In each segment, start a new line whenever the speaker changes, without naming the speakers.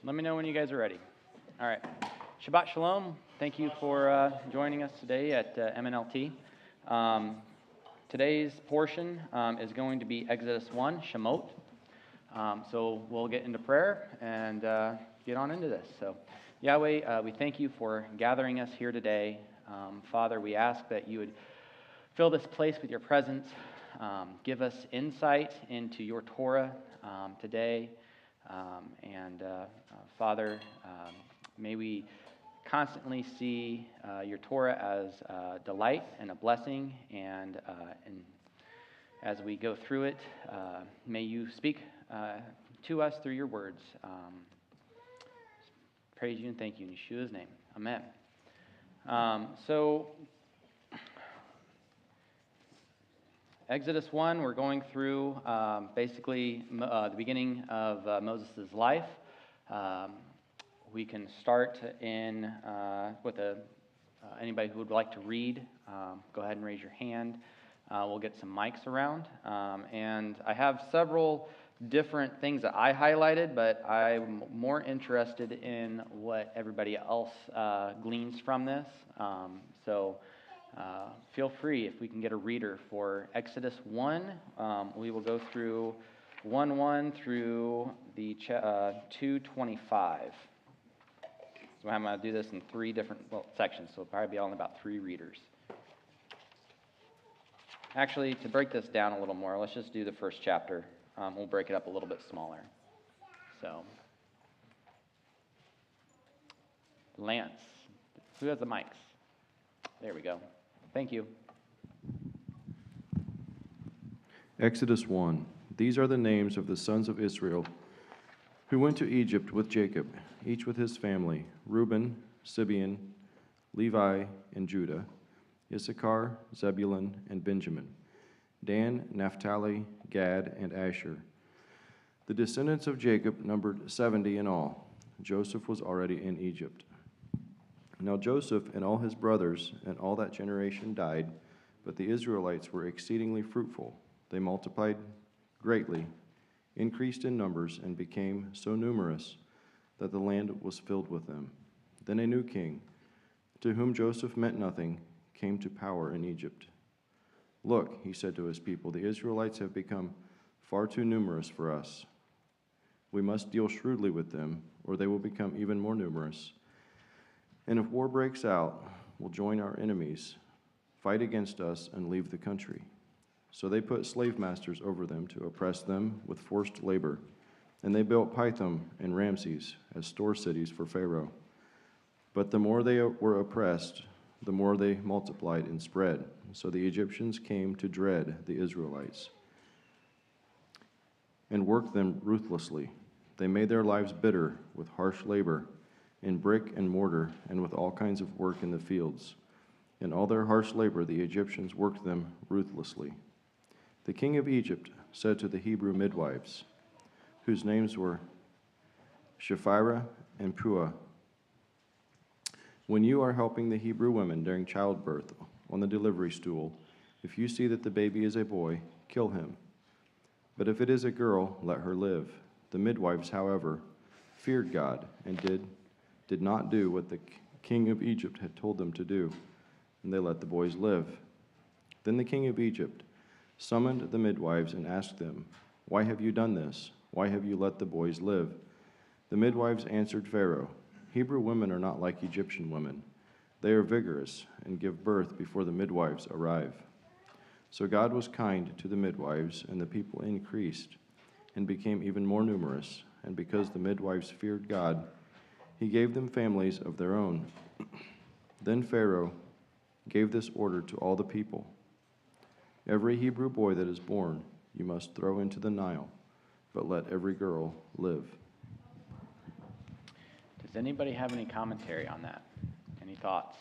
Let me know when you guys are ready. All right. Shabbat Shalom. Thank you for joining us today at MNLT. Today's portion is going to be Exodus 1, Shemot. So we'll get into prayer and get on into this. So, Yahweh, we thank you for gathering us here today. Father, we ask that you would fill this place with your presence. Give us insight into your Torah today. Father, may we constantly see your Torah as a delight and a blessing, and as we go through it, may you speak to us through your words. Praise you and thank you in Yeshua's name. Amen. Exodus 1, we're going through basically the beginning of Moses' life. We can start in with anybody who would like to read. Go ahead and raise your hand. We'll get some mics around. And I have several different things that I highlighted, but I'm more interested in what everybody else gleans from this. Feel free, if we can get a reader for Exodus 1. We will go through 1:1 through the 2:25. So I'm going to do this in three different sections, so it'll probably be all about 3 readers. Actually, to break this down a little more, let's just do the first chapter. We'll break it up a little bit smaller. So, Lance, who has the mics? There we go. Thank you.
Exodus 1. These are the names of the sons of Israel who went to Egypt with Jacob, each with his family: Reuben, Simeon, Levi, and Judah, Issachar, Zebulun, and Benjamin, Dan, Naphtali, Gad, and Asher. The descendants of Jacob numbered 70 in all. Joseph was already in Egypt. Now Joseph and all his brothers and all that generation died, but the Israelites were exceedingly fruitful. They multiplied greatly, increased in numbers, and became so numerous that the land was filled with them. Then a new king, to whom Joseph meant nothing, came to power in Egypt. Look, he said to his people, the Israelites have become far too numerous for us. We must deal shrewdly with them, or they will become even more numerous. And if war breaks out, we'll join our enemies, fight against us, and leave the country. So they put slave masters over them to oppress them with forced labor, and they built Pithom and Ramses as store cities for Pharaoh. But the more they were oppressed, the more they multiplied and spread. So the Egyptians came to dread the Israelites and worked them ruthlessly. They made their lives bitter with harsh labor, in brick and mortar, and with all kinds of work in the fields. In all their harsh labor, the Egyptians worked them ruthlessly. The king of Egypt said to the Hebrew midwives, whose names were Shiphrah and Puah, when you are helping the Hebrew women during childbirth on the delivery stool, if you see that the baby is a boy, kill him. But if it is a girl, let her live. The midwives, however, feared God and did not do what the king of Egypt had told them to do, and they let the boys live. Then the king of Egypt summoned the midwives and asked them, why have you done this? Why have you let the boys live? The midwives answered Pharaoh, Hebrew women are not like Egyptian women. They are vigorous and give birth before the midwives arrive. So God was kind to the midwives, and the people increased and became even more numerous. And because the midwives feared God, he gave them families of their own. Then Pharaoh gave this order to all the people: every Hebrew boy that is born you must throw into the Nile, but let every girl live.
Does anybody have any commentary on that? Any thoughts?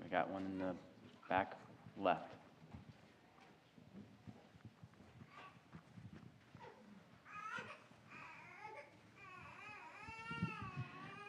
We got one in the back left.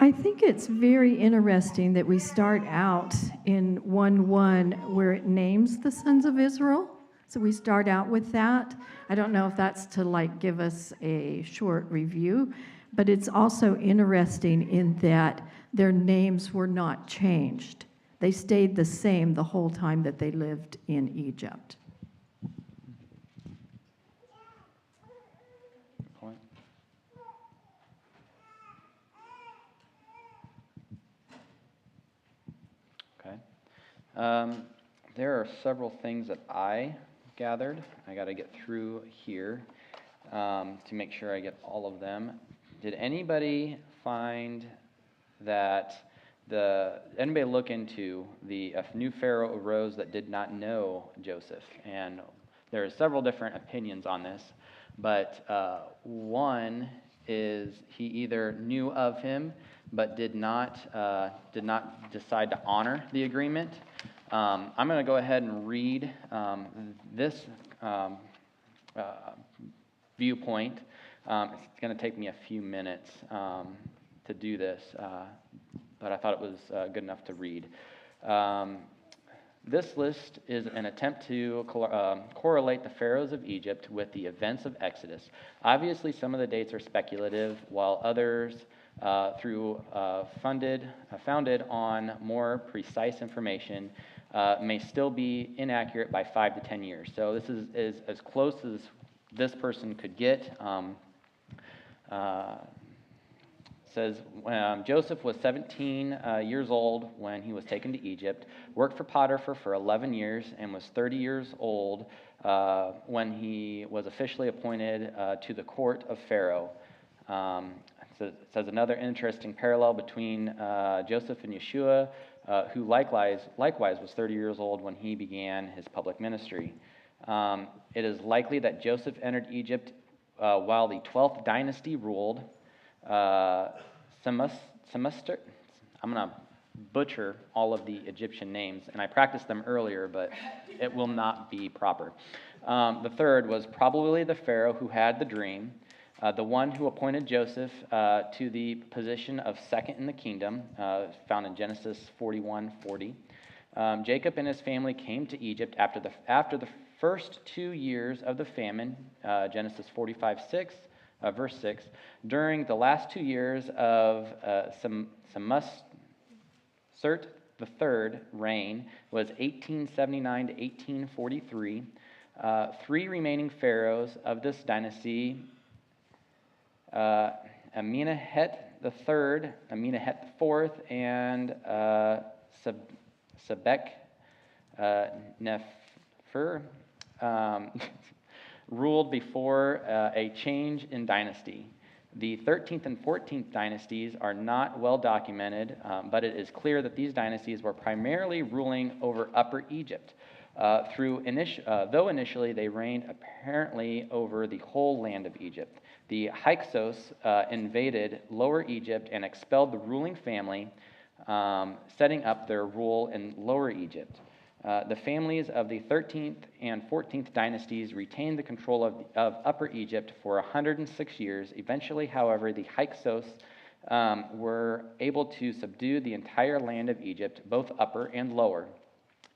I think it's very interesting that we start out in 1:1 where it names the sons of Israel. So we start out with that. I don't know if that's to like give us a short review, but it's also interesting in that their names were not changed. They stayed the same the whole time that they lived in Egypt.
Good point. Okay. There are several things that I gathered. I got to get through here to make sure I get all of them. Did anybody find that anybody look into a new Pharaoh arose that did not know Joseph? And there are several different opinions on this, but one is he either knew of him but did not decide to honor the agreement. I'm going to go ahead and read this viewpoint. It's going to take me a few minutes to do this, but I thought it was good enough to read. This list is an attempt to correlate the pharaohs of Egypt with the events of Exodus. Obviously, some of the dates are speculative, while others founded on more precise information may still be inaccurate by 5 to 10 years. So this is as close as this person could get. Says Joseph was 17 years old when he was taken to Egypt, worked for Potiphar for 11 years, and was 30 years old when he was officially appointed to the court of Pharaoh. So it says another interesting parallel between Joseph and Yeshua, who likewise was 30 years old when he began his public ministry. It is likely that Joseph entered Egypt while the 12th dynasty ruled. Semester, I'm going to butcher all of the Egyptian names, and I practiced them earlier, but it will not be proper. The third was probably the Pharaoh who had the dream, the one who appointed Joseph to the position of second in the kingdom, found in Genesis 41:40. Jacob and his family came to Egypt after the first 2 years of the famine, Genesis 45:6. Verse 6, during the last 2 years of Semester the third reign was 1879 to 1843. 3 remaining pharaohs of this dynasty, Amenemhet the third, Amenemhet the fourth, and Sebek Nefer, ruled before a change in dynasty. The 13th and 14th dynasties are not well documented, but it is clear that these dynasties were primarily ruling over Upper Egypt. Though initially they reigned apparently over the whole land of Egypt. The Hyksos invaded Lower Egypt and expelled the ruling family, setting up their rule in Lower Egypt. The families of the 13th and 14th dynasties retained the control of Upper Egypt for 106 years. Eventually, however, the Hyksos were able to subdue the entire land of Egypt, both upper and lower.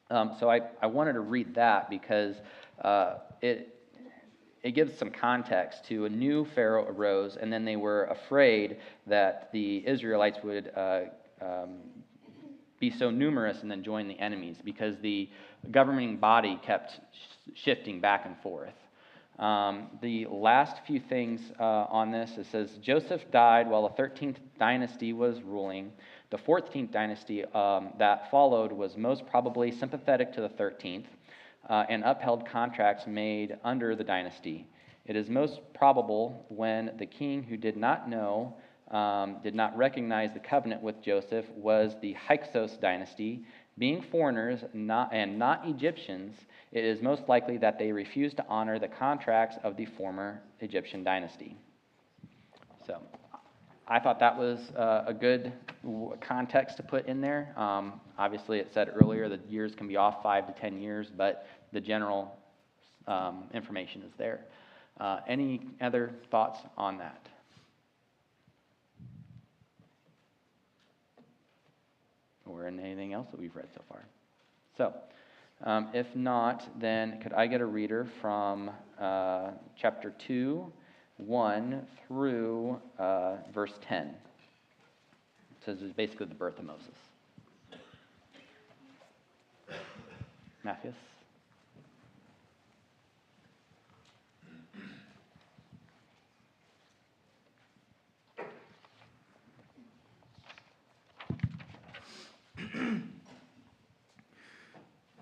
So I wanted to read that because it gives some context to a new Pharaoh arose, and then they were afraid that the Israelites would be so numerous and then join the enemies because the governing body kept shifting back and forth. The last few things on this, it says, Joseph died while the 13th dynasty was ruling. The 14th dynasty that followed was most probably sympathetic to the 13th and upheld contracts made under the dynasty. It is most probable when the king who did not recognize the covenant with Joseph was the Hyksos dynasty. Being foreigners and not Egyptians, it is most likely that they refused to honor the contracts of the former Egyptian dynasty. So I thought that was a good context to put in there. Obviously, it said earlier that years can be off 5 to 10 years, but the general information is there. Any other thoughts on that? Or in anything else that we've read so far. So, If not, then could I get a reader from chapter 2, 1 through verse 10? So this is basically the birth of Moses. Matthias?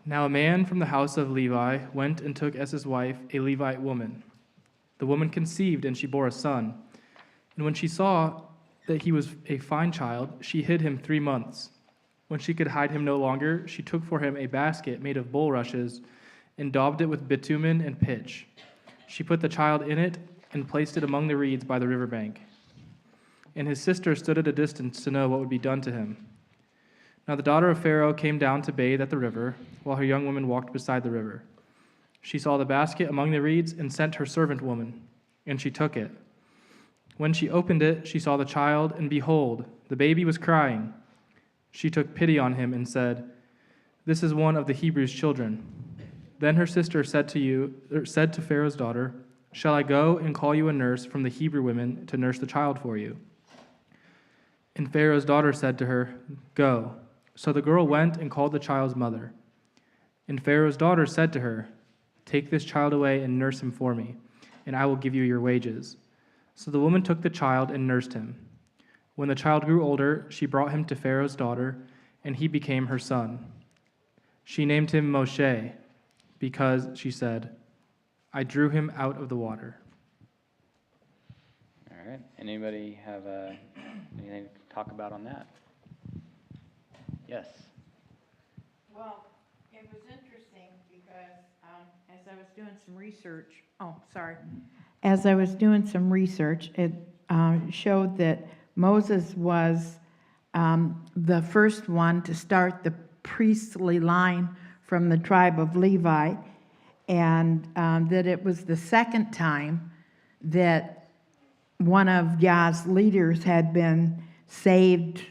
Now a man from the house of Levi went and took as his wife a Levite woman. The woman conceived, and she bore a son. And when she saw that he was a fine child, she hid him 3 months. When she could hide him no longer, she took for him a basket made of bulrushes and daubed it with bitumen and pitch. She put the child in it and placed it among the reeds by the riverbank. And his sister stood at a distance to know what would be done to him. Now the daughter of Pharaoh came down to bathe at the river, while her young woman walked beside the river. She saw the basket among the reeds and sent her servant woman, and she took it. When she opened it, she saw the child, and behold, the baby was crying. She took pity on him and said, "This is one of the Hebrews' children." Then her sister said to Pharaoh's daughter, "Shall I go and call you a nurse from the Hebrew women to nurse the child for you?" And Pharaoh's daughter said to her, "Go." So the girl went and called the child's mother. And Pharaoh's daughter said to her, "Take this child away and nurse him for me, and I will give you your wages." So the woman took the child and nursed him. When the child grew older, she brought him to Pharaoh's daughter, and he became her son. She named him Moshe, because, she said, "I drew him out of the water."
All right. Anybody have anything to talk about on that? Yes.
Well, it was interesting because as I was doing some research, it showed that Moses was the first one to start the priestly line from the tribe of Levi, and that it was the second time that one of Yah's leaders had been saved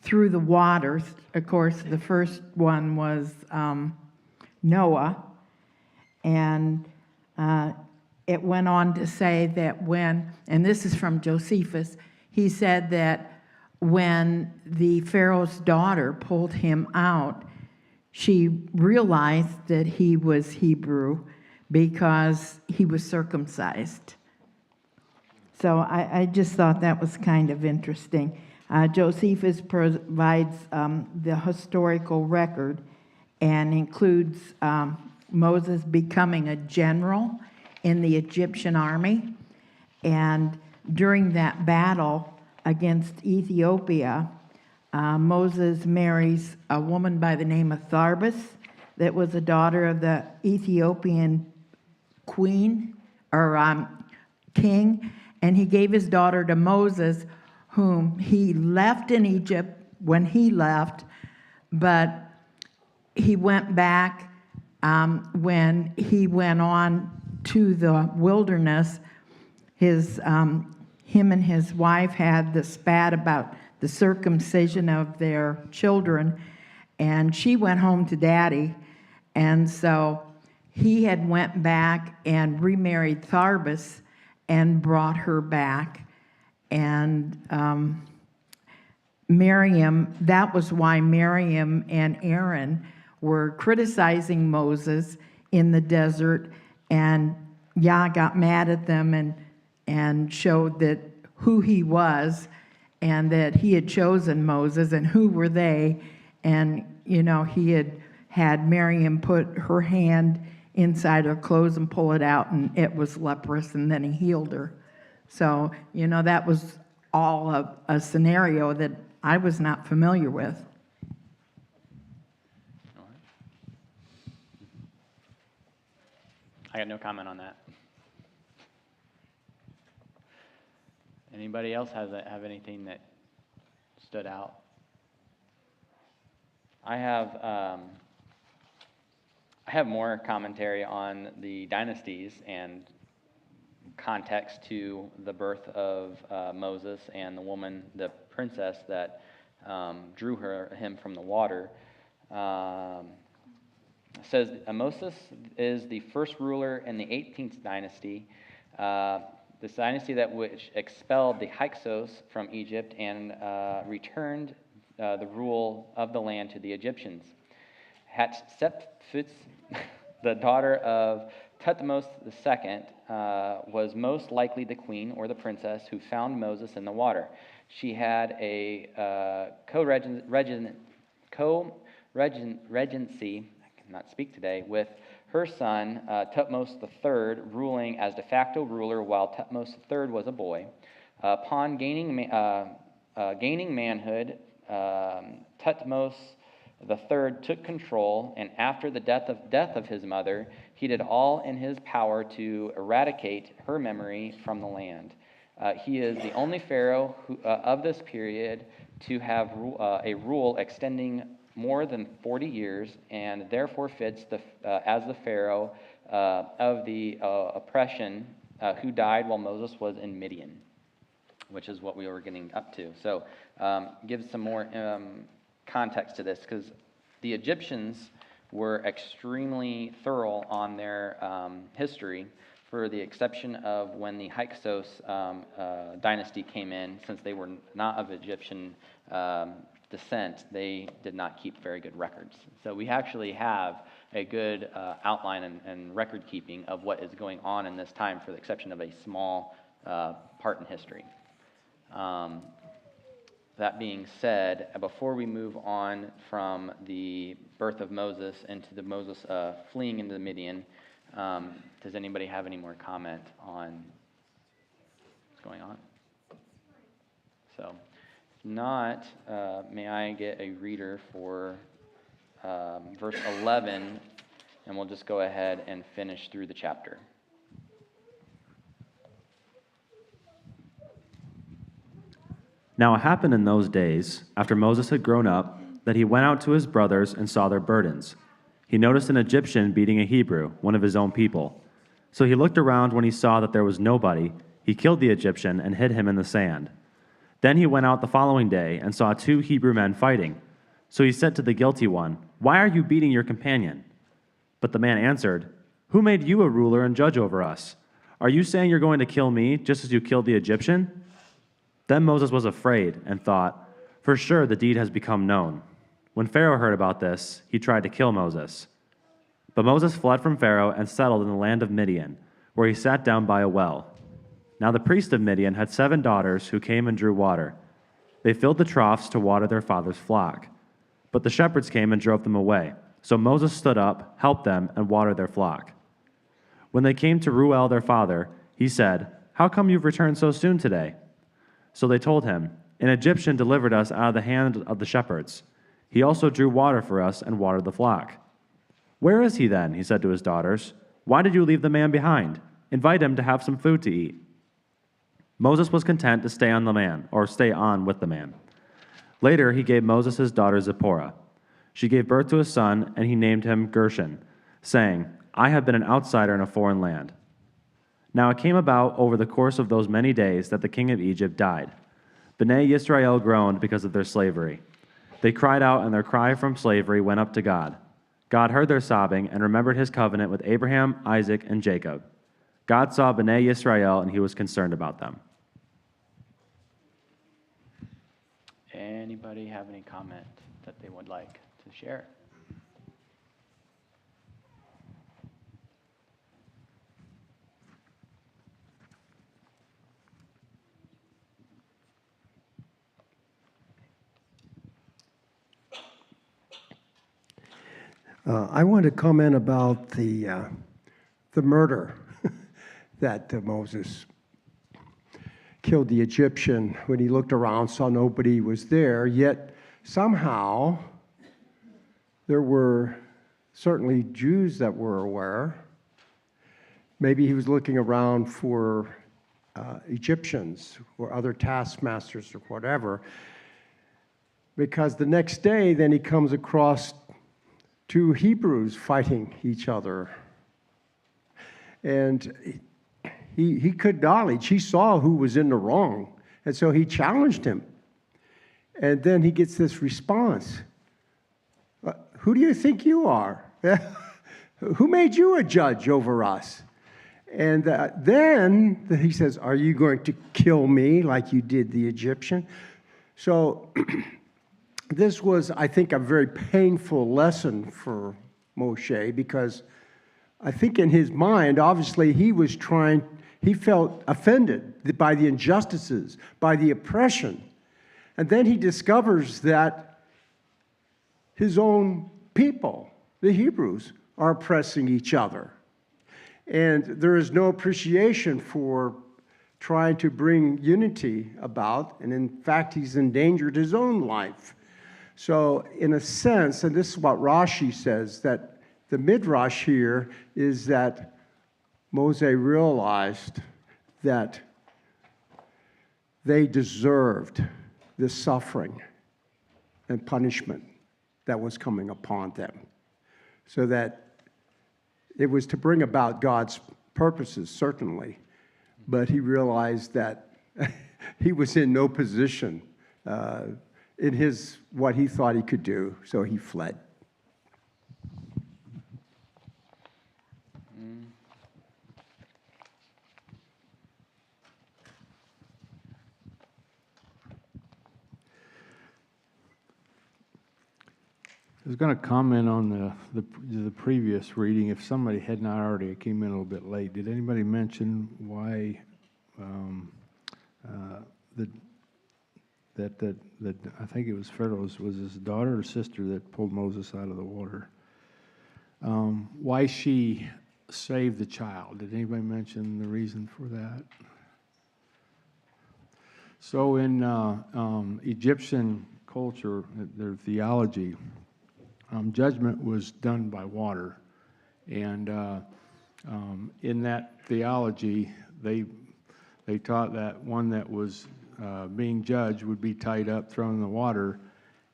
through the waters. Of course, the first one was Noah, and it went on to say that when, and this is from Josephus, he said that when the Pharaoh's daughter pulled him out, she realized that he was Hebrew because he was circumcised. So I just thought that was kind of interesting. Josephus provides the historical record and includes Moses becoming a general in the Egyptian army. And during that battle against Ethiopia, Moses marries a woman by the name of Tharbus that was a daughter of the Ethiopian queen or king, and he gave his daughter to Moses, whom he left in Egypt when he left, but he went back when he went on to the wilderness. Him and his wife had the spat about the circumcision of their children, and she went home to daddy, and so he had went back and remarried Tharbus and brought her back. And Miriam, that was why Miriam and Aaron were criticizing Moses in the desert, and Yah got mad at them and showed that who he was and that he had chosen Moses and who were they. And, you know, he had Miriam put her hand inside her clothes and pull it out, and it was leprous, and then he healed her. So, you know, that was all a scenario that I was not familiar with.
All right. I got no comment on that. Anybody else have anything that stood out? I have more commentary on the dynasties and context to the birth of Moses and the woman, the princess that drew him from the water. It says Moses is the first ruler in the 18th dynasty, this dynasty that which expelled the Hyksos from Egypt and returned the rule of the land to the Egyptians. Hatshepsut, the daughter of Thutmose II, was most likely the queen or the princess who found Moses in the water. She had a co-regency, I cannot speak today, with her son Thutmose III ruling as de facto ruler while Thutmose III was a boy. Upon gaining manhood, Thutmose III took control, and after the death of his mother, he did all in his power to eradicate her memory from the land. He is the only pharaoh of this period to have a rule extending more than 40 years, and therefore fits as the pharaoh of the oppression who died while Moses was in Midian, which is what we were getting up to. So give some more context to this, because the Egyptians were extremely thorough on their history, for the exception of when the Hyksos dynasty came in. Since they were not of Egyptian descent, they did not keep very good records. So we actually have a good outline and record keeping of what is going on in this time, for the exception of a small part in history. That being said, before we move on from the birth of Moses into the Moses fleeing into the Midian, does anybody have any more comment on what's going on? So, if not, may I get a reader for verse 11, and we'll just go ahead and finish through the chapter.
Now it happened in those days, after Moses had grown up, that he went out to his brothers and saw their burdens. He noticed an Egyptian beating a Hebrew, one of his own people. So he looked around. When he saw that there was nobody, he killed the Egyptian and hid him in the sand. Then he went out the following day and saw 2 Hebrew men fighting. So he said to the guilty one, "Why are you beating your companion?" But the man answered, "Who made you a ruler and judge over us? Are you saying you're going to kill me just as you killed the Egyptian?" Then Moses was afraid and thought, "For sure the deed has become known." When Pharaoh heard about this, he tried to kill Moses. But Moses fled from Pharaoh and settled in the land of Midian, where he sat down by a well. Now the priest of Midian had 7 daughters who came and drew water. They filled the troughs to water their father's flock. But the shepherds came and drove them away. So Moses stood up, helped them, and watered their flock. When they came to Reuel their father, he said, "How come you've returned so soon today?" So they told him, "An Egyptian delivered us out of the hand of the shepherds. He also drew water for us and watered the flock." "Where is he then?" he said to his daughters. "Why did you leave the man behind? Invite him to have some food to eat." Moses was content to stay on with the man. Later he gave Moses his daughter Zipporah. She gave birth to a son, and he named him Gershon, saying, "I have been an outsider in a foreign land." Now it came about over the course of those many days that the king of Egypt died. Bnei Yisrael groaned because of their slavery. They cried out, and their cry from slavery went up to God. God heard their sobbing and remembered his covenant with Abraham, Isaac, and Jacob. God saw Bnei Yisrael, and he was concerned about them.
Anybody have any comment that they would like to share?
I want to comment about the murder that Moses killed the Egyptian when he looked around, saw nobody was there, yet somehow there were certainly Jews that were aware. Maybe he was looking around for Egyptians or other taskmasters or whatever, because the next day then he comes across 2 Hebrews fighting each other. And he could knowledge, he saw who was in the wrong, and so he challenged him. And then he gets this response, "Who do you think you are?" Who made you a judge over us? And then he says, are you going to kill me like you did the Egyptian? So this was, I think, a very painful lesson for Moshe, because I think in his mind, obviously, he felt offended by the injustices, by the oppression. And then he discovers that his own people, the Hebrews, are oppressing each other. And there is no appreciation for trying to bring unity about, and in fact, he's endangered his own life. So in a sense, and this is what Rashi says, that the midrash here is that Moses realized that they deserved this suffering and punishment that was coming upon them. So that it was to bring about God's purposes, certainly, but he realized that he was in no position in what he thought he could do, so he fled.
I was going to comment on the previous reading. If somebody had not already, I came in a little bit late. Did anybody mention why that I think it was Pharaoh's, was his daughter or sister that pulled Moses out of the water? Why she saved the child? Did anybody mention the reason for that? So in Egyptian culture, their theology, judgment was done by water, and in that theology, they taught that one that was being judged would be tied up, thrown in the water,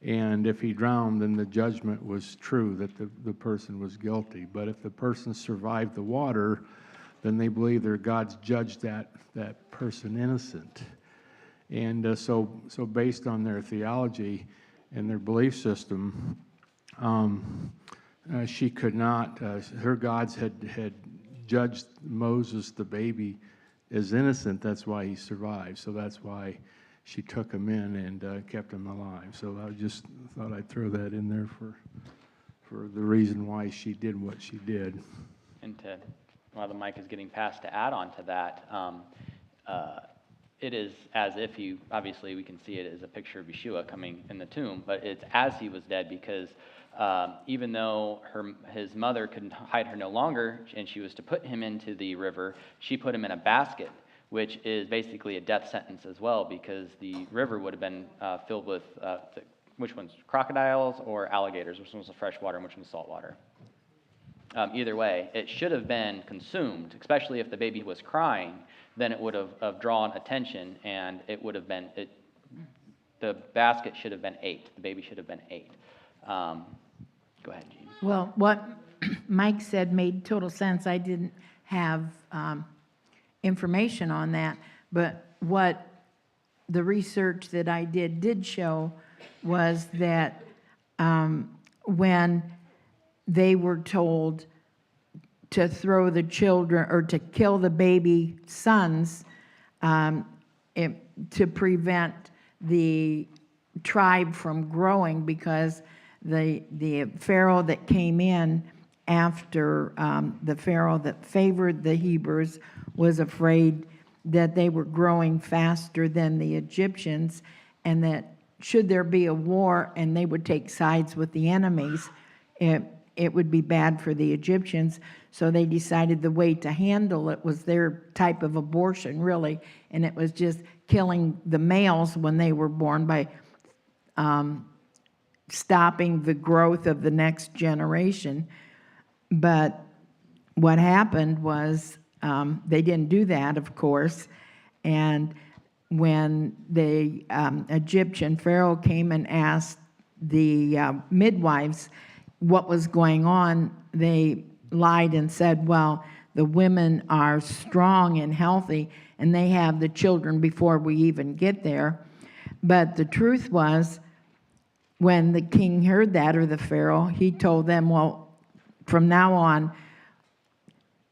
and if he drowned, then the judgment was true, that the person was guilty. But if the person survived the water, then they believe their gods judged that person innocent. And so based on their theology and their belief system, she could not, her gods had judged Moses, the baby, as innocent. That's why he survived. So that's why she took him in and kept him alive. So I just thought I'd throw that in there for the reason why she did what she did.
And while the mic is getting passed, to add on to that, it is as if obviously we can see it as a picture of Yeshua coming in the tomb, but it's as he was dead, because even though his mother could hide her no longer, and she was to put him into the river, she put him in a basket, which is basically a death sentence as well, because the river would have been filled with, which one's crocodiles or alligators, which one was the fresh water and which one was salt water. Either way, it should have been consumed, especially if the baby was crying. Then it would have drawn attention, and it would have been, the basket should have been ate. The baby should have been ate. Go ahead, Jean.
Well, what Mike said made total sense. I didn't have information on that, but what the research that I did show was that when they were told to throw the children or to kill the baby sons to prevent the tribe from growing, because the Pharaoh that came in after the Pharaoh that favored the Hebrews was afraid that they were growing faster than the Egyptians, and that should there be a war and they would take sides with the enemies, it would be bad for the Egyptians. So they decided the way to handle it was their type of abortion, really, and it was just killing the males when they were born by stopping the growth of the next generation. But what happened was they didn't do that, of course, and when the Egyptian Pharaoh came and asked the midwives what was going on, they lied and said, well, the women are strong and healthy, and they have the children before we even get there. But the truth was, when the king heard that, or the Pharaoh, he told them, well, from now on,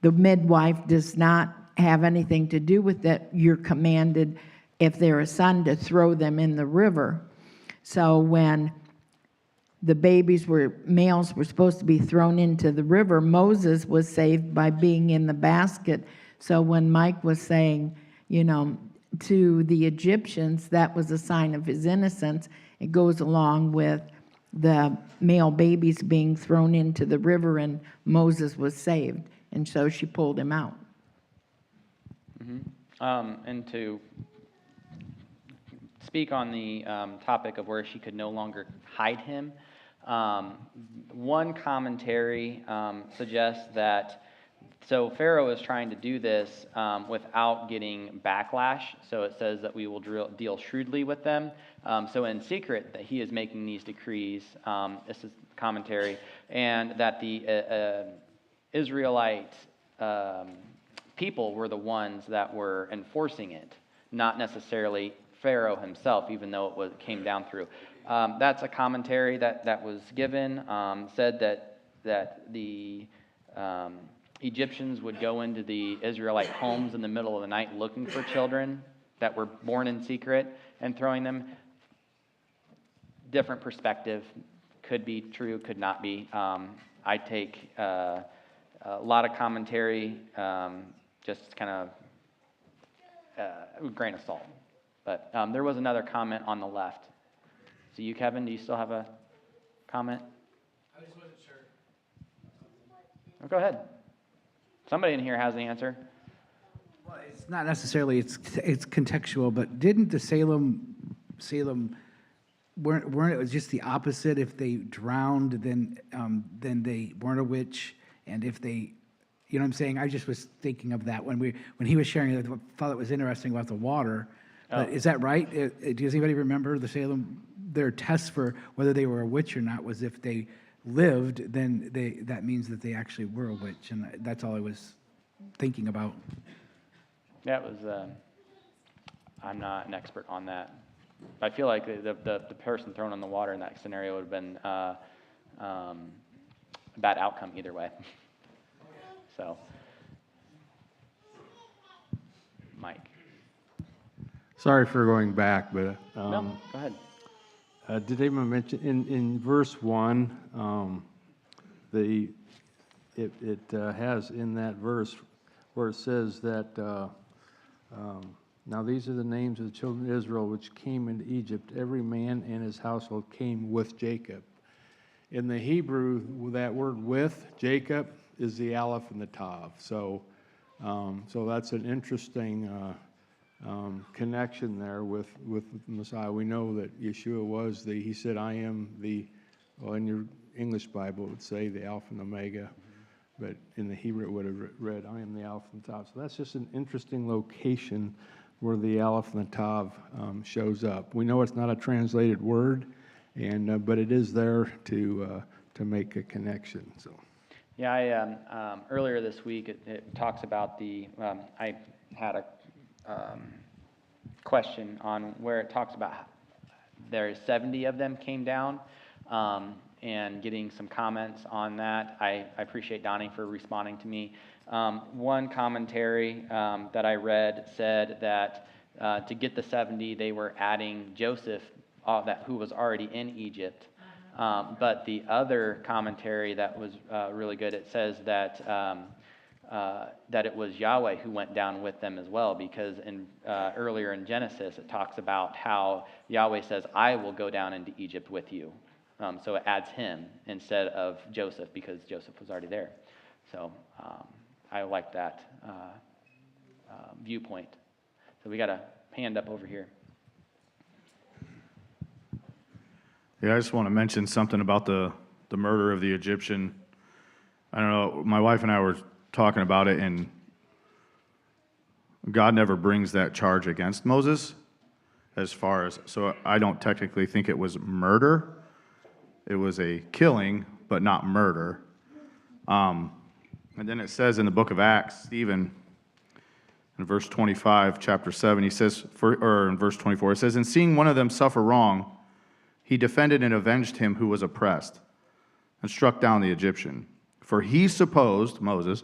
the midwife does not have anything to do with it. You're commanded, if they're a son, to throw them in the river. So when the males were supposed to be thrown into the river, Moses was saved by being in the basket. So when Mike was saying, to the Egyptians, that was a sign of his innocence, it goes along with the male babies being thrown into the river, and Moses was saved. And so she pulled him out.
And to speak on the topic of where she could no longer hide him, one commentary suggests that so Pharaoh is trying to do this without getting backlash. So it says that we will deal shrewdly with them. So in secret that he is making these decrees, this is commentary, and that the Israelite people were the ones that were enforcing it, not necessarily Pharaoh himself, even though it came down through. That's a commentary that was given, said that the Egyptians would go into the Israelite homes in the middle of the night looking for children that were born in secret and throwing them. Different perspective. Could be true, could not be. I take a lot of commentary, just kind of a grain of salt. But there was another comment on the left. So you, Kevin, do you still have a comment?
I just wasn't sure.
Oh, go ahead. Somebody in here has the answer.
Well, it's not necessarily, it's contextual, but didn't the Salem, weren't it was just the opposite? If they drowned, then they weren't a witch, and if they, you know what I'm saying? I just was thinking of that when he was sharing it, I thought it was interesting about the water. But is that right? Does anybody remember the Salem, their test for whether they were a witch or not was if they lived, then that means that they actually were a witch, and that's all I was thinking about.
That was, I'm not an expert on that. I feel like the person thrown in the water in that scenario would have been a bad outcome either way. So, Mike.
Sorry for going back, but
No, go ahead.
did anyone mention in verse 1, it has in that verse where it says that now these are the names of the children of Israel which came into Egypt. Every man and his household came with Jacob. In the Hebrew, that word "with" Jacob is the Aleph and the Tav. So that's an interesting connection there with Messiah. We know that Yeshua was he said, I am well, in your English Bible it would say the Alpha and Omega, but in the Hebrew it would have read, I am the Alpha and the Tav. So that's just an interesting location where the Aleph and the Tav shows up. We know it's not a translated word, but it is there to make a connection. So.
Yeah, earlier this week it talks about I had a question on where it talks about there's 70 of them came down, and getting some comments on that. I appreciate Donnie for responding to me. One commentary that I read said that to get the 70, they were adding Joseph, who was already in Egypt. But the other commentary that was really good, it says that it was Yahweh who went down with them as well, because earlier in Genesis it talks about how Yahweh says, I will go down into Egypt with you. So it adds him instead of Joseph because Joseph was already there. So I like that viewpoint. So we got a hand up over here.
Yeah, I just want to mention something about the murder of the Egyptian. I don't know, my wife and I were talking about it, and God never brings that charge against Moses so I don't technically think it was murder. It was a killing, but not murder. And then it says in the book of Acts, Stephen, in verse 25, chapter 7, he says, or in verse 24, it says, and seeing one of them suffer wrong, he defended and avenged him who was oppressed, and struck down the Egyptian, For he supposed, Moses,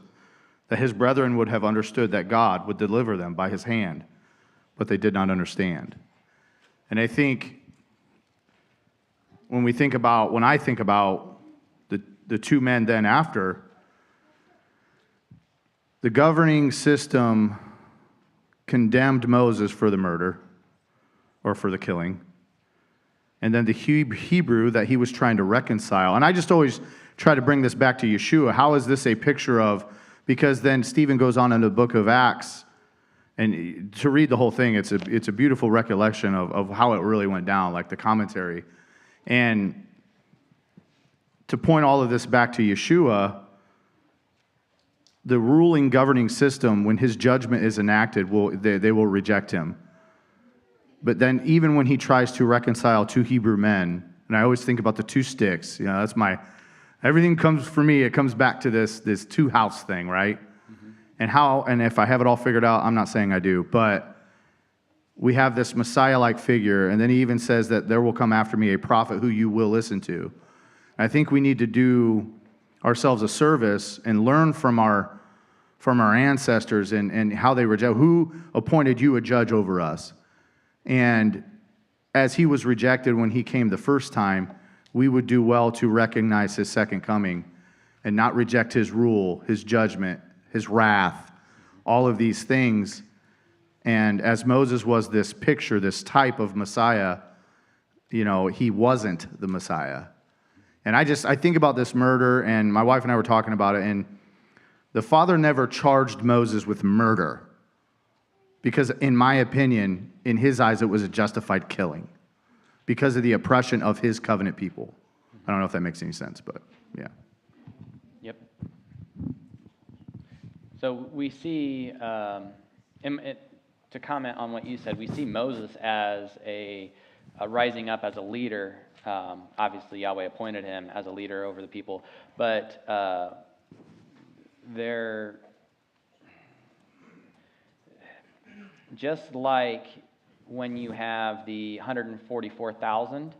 that his brethren would have understood that God would deliver them by his hand, but they did not understand. And I think when I think about the two men then after, the governing system condemned Moses for the murder or for the killing. And then the Hebrew that he was trying to reconcile. And I just always try to bring this back to Yeshua. How is this a picture of, because then Stephen goes on in the book of Acts, and to read the whole thing, it's a beautiful recollection of how it really went down, like the commentary. And to point all of this back to Yeshua, the ruling governing system, when his judgment is enacted, they will reject him. But then even when he tries to reconcile two Hebrew men, and I always think about the two sticks, that's everything comes, for me, it comes back to this two-house thing, right? Mm-hmm. And if I have it all figured out, I'm not saying I do, but we have this Messiah-like figure, and then he even says that there will come after me a prophet who you will listen to. And I think we need to do ourselves a service and learn from our ancestors and how they reject. Who appointed you a judge over us? And as he was rejected when he came the first time, we would do well to recognize his second coming and not reject his rule, his judgment, his wrath, all of these things. And as Moses was this picture, this type of Messiah, he wasn't the Messiah. And I think about this murder, and my wife and I were talking about it, and the Father never charged Moses with murder because, in my opinion, in his eyes, it was a justified killing because of the oppression of his covenant people. I don't know if that makes any sense, but yeah.
Yep. So we see, to comment on what you said, we see Moses as a rising up as a leader. Obviously, Yahweh appointed him as a leader over the people, but they're just like when you have the 144,000,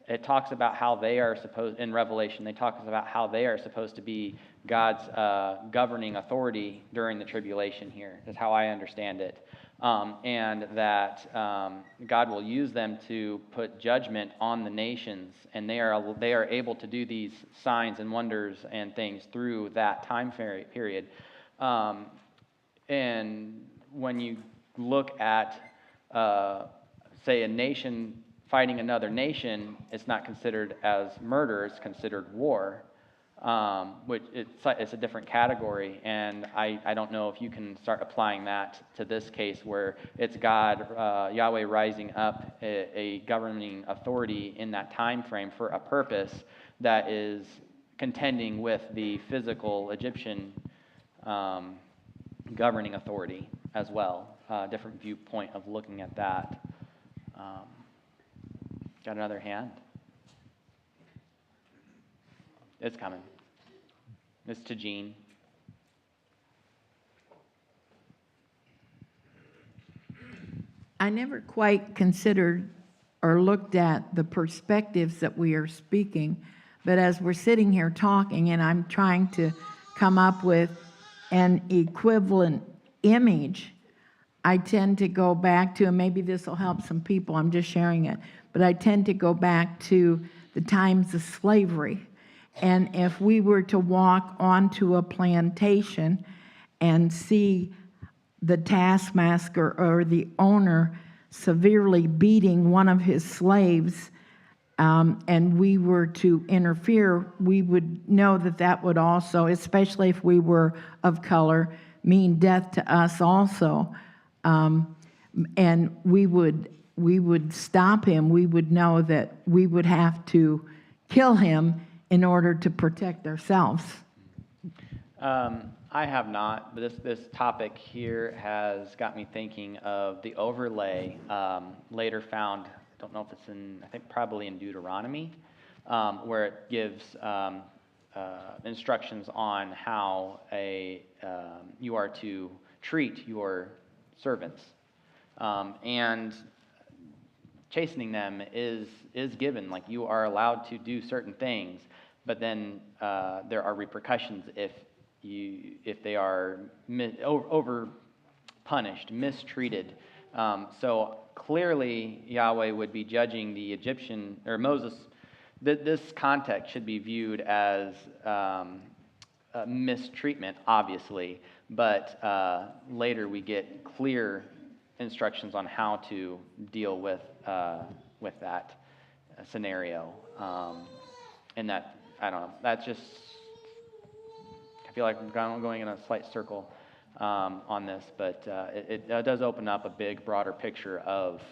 it talks about how they are supposed, in Revelation, they talk about how they are supposed to be God's governing authority during the tribulation here, is how I understand it. And that God will use them to put judgment on the nations, and they are able to do these signs and wonders and things through that time period. And when you look at, say, a nation fighting another nation, it's not considered as murder, it's considered war, which it's a different category, and I don't know if you can start applying that to this case where it's God, Yahweh rising up a governing authority in that time frame for a purpose that is contending with the physical Egyptian governing authority as well. Different viewpoint of looking at that. Got another hand? It's coming. It's to Jean.
I never quite considered or looked at the perspectives that we are speaking, but as we're sitting here talking and I'm trying to come up with an equivalent image, I tend to go back to, and maybe this will help some people, I'm just sharing it, but I tend to go back to the times of slavery. And if we were to walk onto a plantation and see the taskmaster or the owner severely beating one of his slaves, and we were to interfere, we would know that that would also, especially if we were of color, mean death to us also. And we would stop him. We would know that we would have to kill him in order to protect ourselves.
I have not, but this topic here has got me thinking of the overlay later found, I don't know if it's I think probably in Deuteronomy, where it gives instructions on how you are to treat your servants. And chastening them is given, like you are allowed to do certain things, but then there are repercussions if they are over punished, mistreated. So clearly Yahweh would be judging the Egyptian, or Moses. This context should be viewed as mistreatment, obviously, but later we get clear instructions on how to deal with that scenario. And that, I don't know, that's just, I feel like I'm going in a slight circle on this, but it does open up a big, broader picture of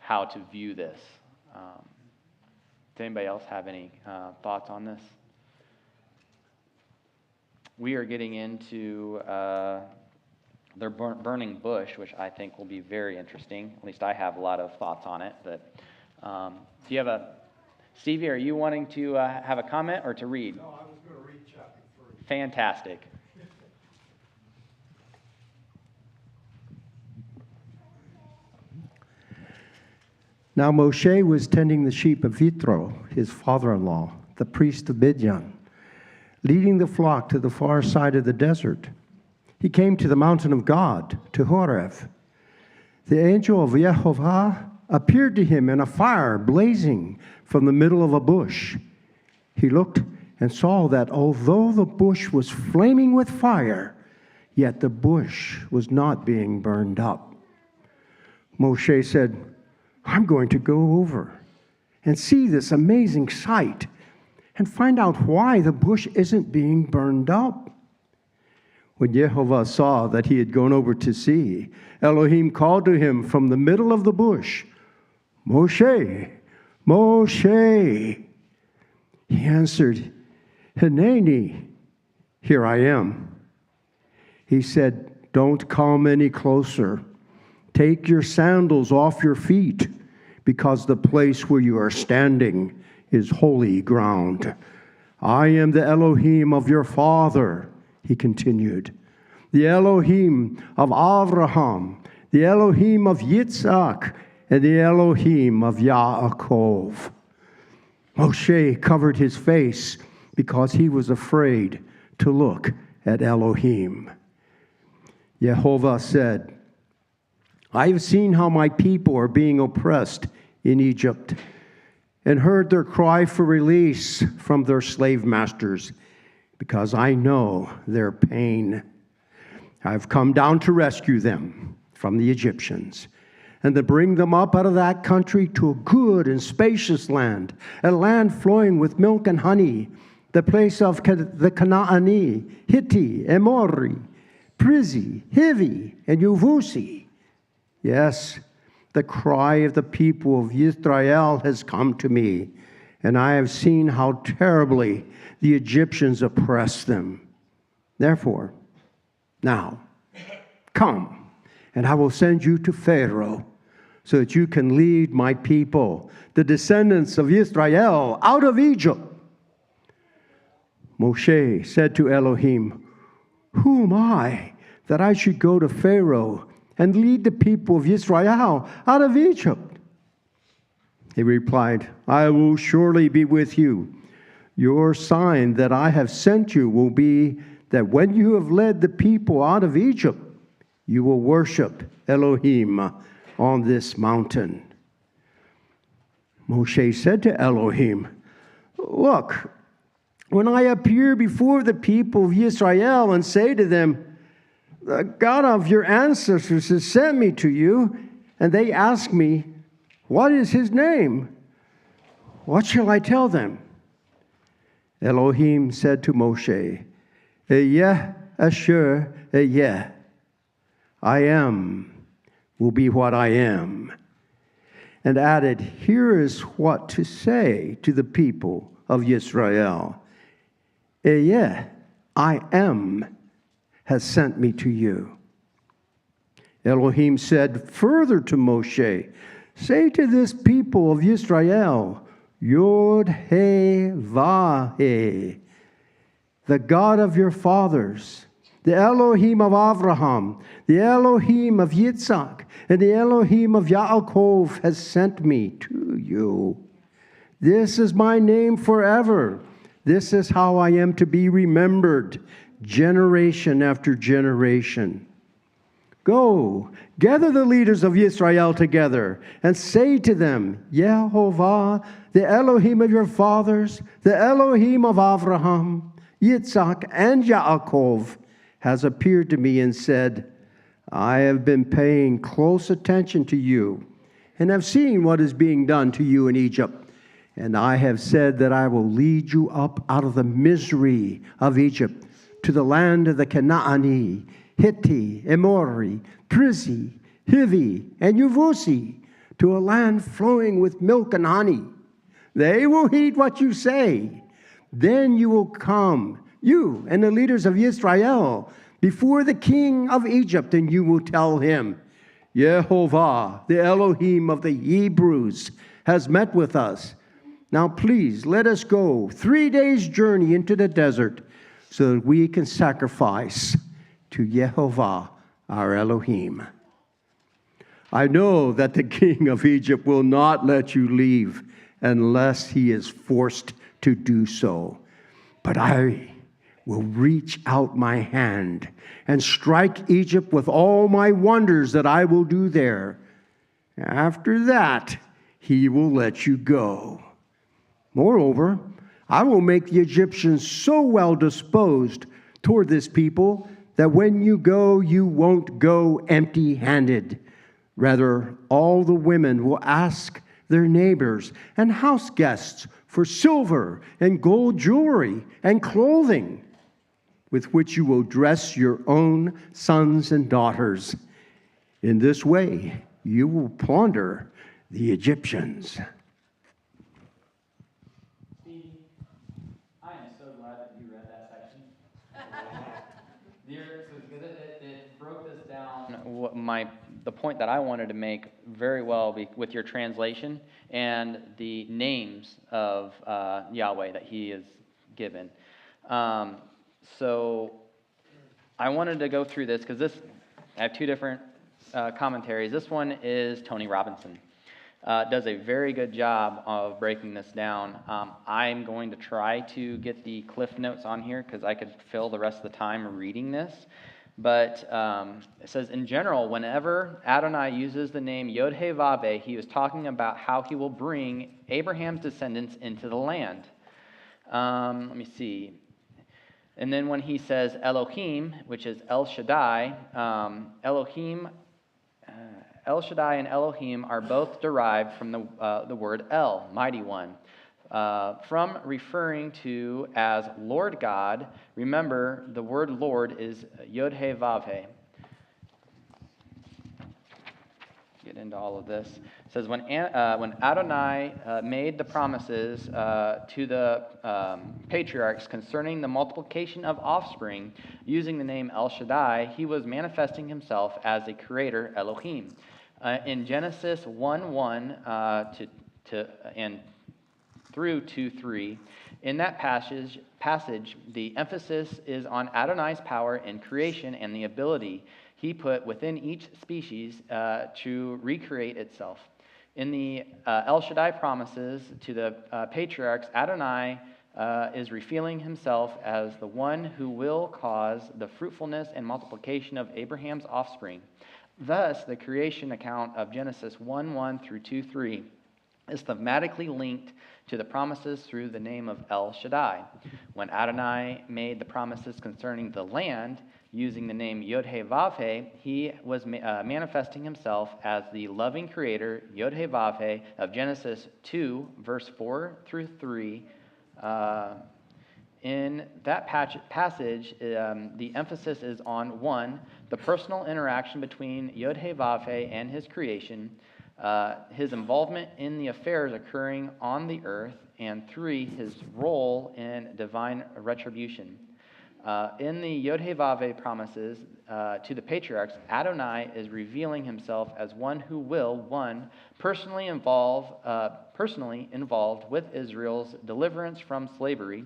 how to view this. Does anybody else have any thoughts on this? We are getting into the burning bush, which I think will be very interesting. At least I have a lot of thoughts on it. But do you have Stevie, are you wanting to have a comment or to read?
No, I was going to read chapter 3.
Fantastic.
Now Moshe was tending the sheep of Yitro, his father-in-law, the priest of Midian, leading the flock to the far side of the desert. He came to the mountain of God, to Horeb. The angel of Yehovah appeared to him in a fire blazing from the middle of a bush. He looked and saw that although the bush was flaming with fire, yet the bush was not being burned up. Moshe said, I'm going to go over and see this amazing sight and find out why the bush isn't being burned up. When Yehovah saw that he had gone over to see, Elohim called to him from the middle of the bush, Moshe, Moshe. He answered, Hineni, here I am. He said, don't come any closer. Take your sandals off your feet, because the place where you are standing is holy ground. I am the Elohim of your father, he continued, the Elohim of Abraham, the Elohim of Yitzhak, and the Elohim of Yaakov. Moshe covered his face because he was afraid to look at Elohim. Yehovah said, I have seen how my people are being oppressed in Egypt and heard their cry for release from their slave masters, because I know their pain. I have come down to rescue them from the Egyptians and to bring them up out of that country to a good and spacious land, a land flowing with milk and honey, the place of the Canaani, Hitti, Amori, Prizzi, Hivi, and Yevusi. Yes, the cry of the people of Israel has come to me, and I have seen how terribly the Egyptians oppress them. Therefore, now, come, and I will send you to Pharaoh, so that you can lead my people, the descendants of Israel, out of Egypt. Moshe said to Elohim, who am I that I should go to Pharaoh and lead the people of Israel out of Egypt? He replied, I will surely be with you. Your sign that I have sent you will be that when you have led the people out of Egypt, you will worship Elohim on this mountain. Moshe said to Elohim, look, when I appear before the people of Israel and say to them, the God of your ancestors has sent me to you, and they ask me, what is his name? What shall I tell them? Elohim said to Moshe, Eyeh Asher Eyeh. I am will be what I am. And added, here is what to say to the people of Israel. Eyeh, I am, has sent me to you. Elohim said further to Moshe, say to this people of Israel, Yod He Vah He, the God of your fathers, the Elohim of Abraham, the Elohim of Yitzhak, and the Elohim of Yaakov has sent me to you. This is my name forever, This is how I am to be remembered, generation after generation. Go, gather the leaders of Israel together, and say to them, Yehovah, the Elohim of your fathers, the Elohim of Abraham, Yitzhak, and Yaakov, has appeared to me and said, I have been paying close attention to you, and have seen what is being done to you in Egypt. And I have said that I will lead you up out of the misery of Egypt to the land of the Canaanite, Hitti, Amori, Prizzi, Hivi, and Yevusi, to a land flowing with milk and honey. They will heed what you say. Then you will come, you and the leaders of Israel, before the king of Egypt, and you will tell him, Yehovah, the Elohim of the Hebrews, has met with us. Now please, let us go 3 days' journey into the desert, so that we can sacrifice to Yehovah, our Elohim. I know that the king of Egypt will not let you leave unless he is forced to do so. But I will reach out my hand and strike Egypt with all my wonders that I will do there. After that, he will let you go. Moreover, I will make the Egyptians so well disposed toward this people that when you go, you won't go empty-handed. Rather, all the women will ask their neighbors and house guests for silver and gold jewelry and clothing, with which you will dress your own sons and daughters. In this way, you will plunder the Egyptians.
I am so glad that you read that section. It broke this down. The point that I wanted to make very well with your translation and the names of Yahweh that he is given. So I wanted to go through this because I have two different commentaries. This one is Tony Robinson. Does a very good job of breaking this down. I'm going to try to get the cliff notes on here because I could fill the rest of the time reading this. But it says, in general, whenever Adonai uses the name Yod-Heh-Vav-Heh, he is talking about how he will bring Abraham's descendants into the land. Let me see. And then when he says Elohim, which is El Shaddai, El Shaddai and Elohim are both derived from the word El, mighty one. From referring to as Lord God, remember the word Lord is Yod-Heh-Vav-Heh. Get into all of this. It says, when Adonai made the promises to the patriarchs concerning the multiplication of offspring, using the name El Shaddai, he was manifesting himself as a creator, Elohim. In Genesis 1:1 and through 2:3, in that passage, the emphasis is on Adonai's power in creation and the ability he put within each species to recreate itself. In the El Shaddai promises to the patriarchs, Adonai is revealing himself as the one who will cause the fruitfulness and multiplication of Abraham's offspring. Thus, the creation account of Genesis 1:1 through 2:3 is thematically linked to the promises through the name of El Shaddai. When Adonai made the promises concerning the land, using the name Yod-Heh-Vav-Heh, he was manifesting himself as the loving creator, Yod-Heh-Vav-Heh, of Genesis 2, verse 4 through 3. In that passage, the emphasis is on 1, the personal interaction between Yod-Heh-Vav-Heh and his creation, his involvement in the affairs occurring on the earth, and 3, his role in divine retribution. In the Yod-Heh-Vav-Heh promises to the patriarchs, Adonai is revealing himself as one who will, 1, personally involved with Israel's deliverance from slavery,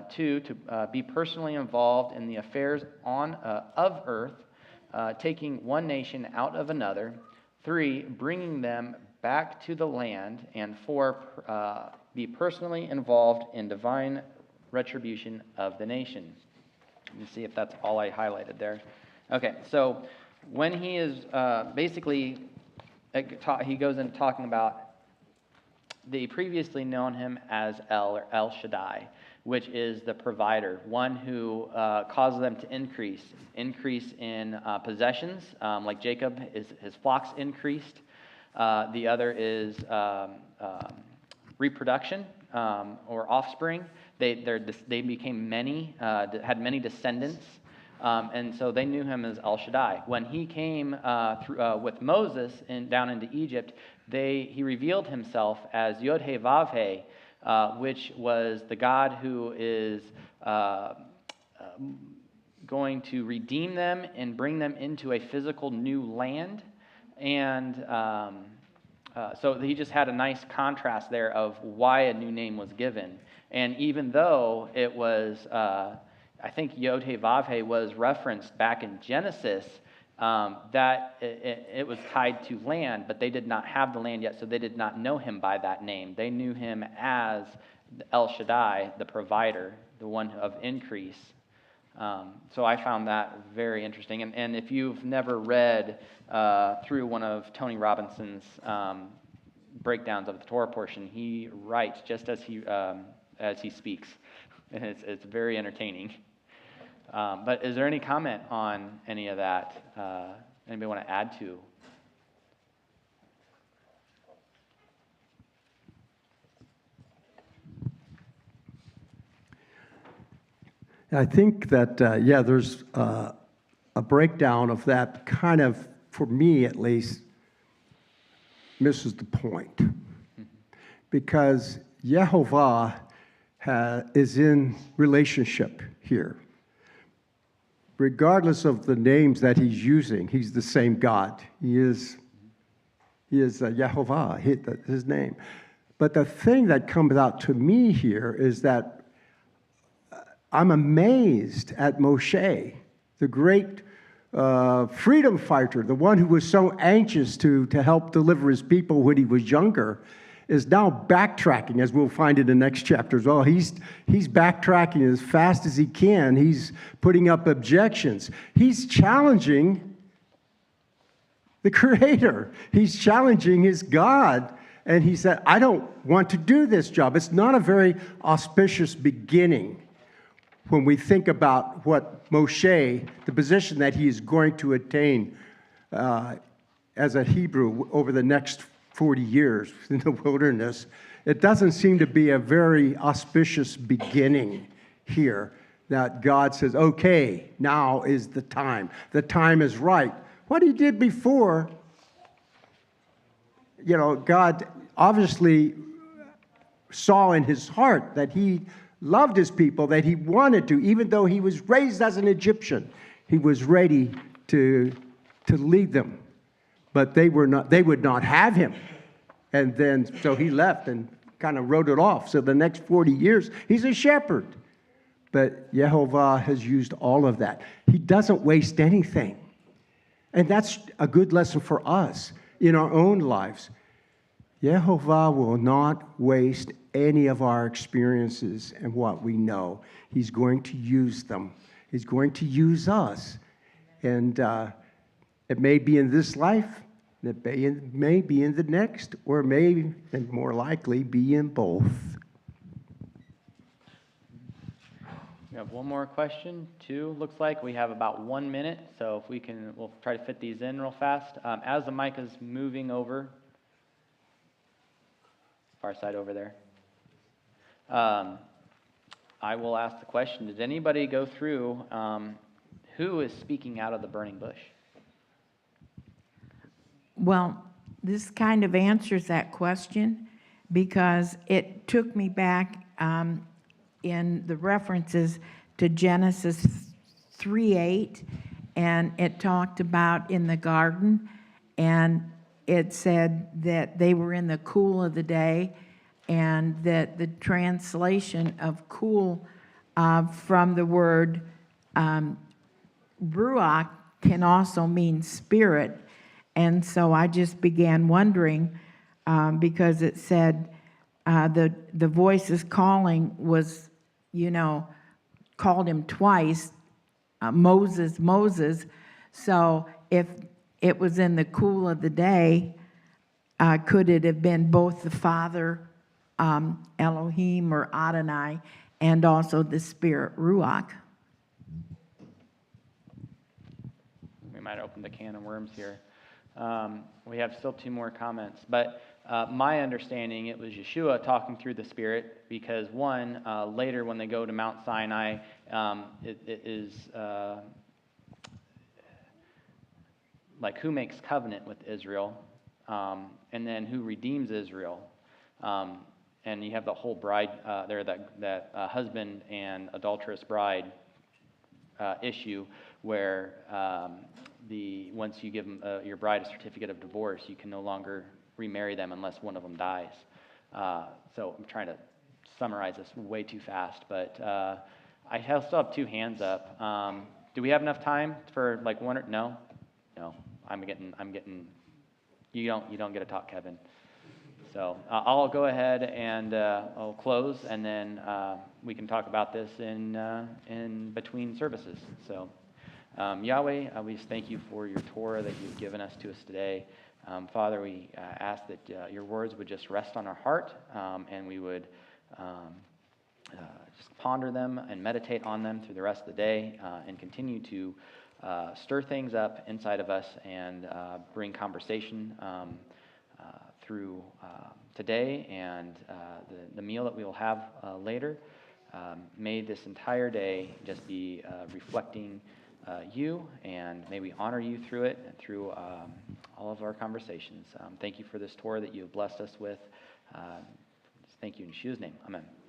2, to be personally involved in the affairs of earth, taking one nation out of another, 3, bringing them back to the land, and 4, be personally involved in divine retribution of the nation. Let me see if that's all I highlighted there. Okay, so when he is basically, he goes into talking about they previously known him as El, or El Shaddai, which is the provider, one who causes them to increase in possessions, like Jacob, his flocks increased. The other is reproduction or offspring. They became many, had many descendants, and so they knew him as El Shaddai. When he came with Moses down into Egypt, he revealed himself as Yod-Heh-Vav-Heh, which was the God who is going to redeem them and bring them into a physical new land. And so he just had a nice contrast there of why a new name was given. And even though it was, I think Yod-Heh-Vav-Heh was referenced back in Genesis, that it was tied to land, but they did not have the land yet, so they did not know him by that name. They knew him as El Shaddai, the provider, the one of increase. So I found that very interesting. And if you've never read through one of Tony Robinson's breakdowns of the Torah portion, he writes just as he speaks. And it's very entertaining. But is there any comment on any of that? Anybody want to add to?
I think that, there's a breakdown of that kind of, for me at least, misses the point. Because Yehovah is in relationship here. Regardless of the names that he's using, he's the same God. He is Yehovah, his name. But the thing that comes out to me here is that I'm amazed at Moshe, the great freedom fighter, the one who was so anxious to help deliver his people when he was younger, is now backtracking, as we'll find in the next chapter as well. He's backtracking as fast as he can. He's putting up objections. He's challenging the Creator. He's challenging his God. And he said, I don't want to do this job. It's not a very auspicious beginning when we think about what Moshe, the position that he is going to attain as a Hebrew over the next 40 years in the wilderness. It doesn't seem to be a very auspicious beginning here that God says, okay, now is the time. The time is right. What he did before, God obviously saw in his heart that he loved his people, that he wanted to, even though he was raised as an Egyptian, he was ready to lead them. But they would not have him. And then, so he left and kind of wrote it off. So the next 40 years, he's a shepherd. But Yehovah has used all of that. He doesn't waste anything. And that's a good lesson for us in our own lives. Yehovah will not waste any of our experiences and what we know. He's going to use them. He's going to use us. And it may be in this life, it may be in the next, or may, and more likely, be in both.
We have one more question, two, looks like. We have about 1 minute, so if we'll try to fit these in real fast. As the mic is moving over, far side over there, I will ask the question, did anybody go through who is speaking out of the burning bush?
Well, this kind of answers that question because it took me back in the references to Genesis 3:8, and it talked about in the garden, and it said that they were in the cool of the day, and that the translation of cool from the word ruach can also mean spirit. And so I just began wondering, because it said the voices calling was called him twice, Moses, Moses. So if it was in the cool of the day, could it have been both the Father, Elohim or Adonai, and also the Spirit, Ruach?
We might open the can of worms here. We have still 2 more comments, but my understanding, it was Yeshua talking through the Spirit, because one, later when they go to Mount Sinai, it is like who makes covenant with Israel, and then who redeems Israel. And you have the whole bride there, that husband and adulterous bride issue, where once you give your bride a certificate of divorce, you can no longer remarry them unless one of them dies. So I'm trying to summarize this way too fast, but I still have 2 hands up. Do we have enough time for like one or no? No, I'm getting. You don't get to talk, Kevin. So I'll go ahead and I'll close, and then we can talk about this in between services. So Yahweh, we just thank you for your Torah that you've given us to us today. Father, we ask that your words would just rest on our heart, and we would just ponder them and meditate on them through the rest of the day, and continue to stir things up inside of us and bring conversation through today and the meal that we will have later. May this entire day just be reflecting you, and may we honor you through it and through all of our conversations. Thank you for this Torah that you have blessed us with. Thank you in Yeshua's name. Amen.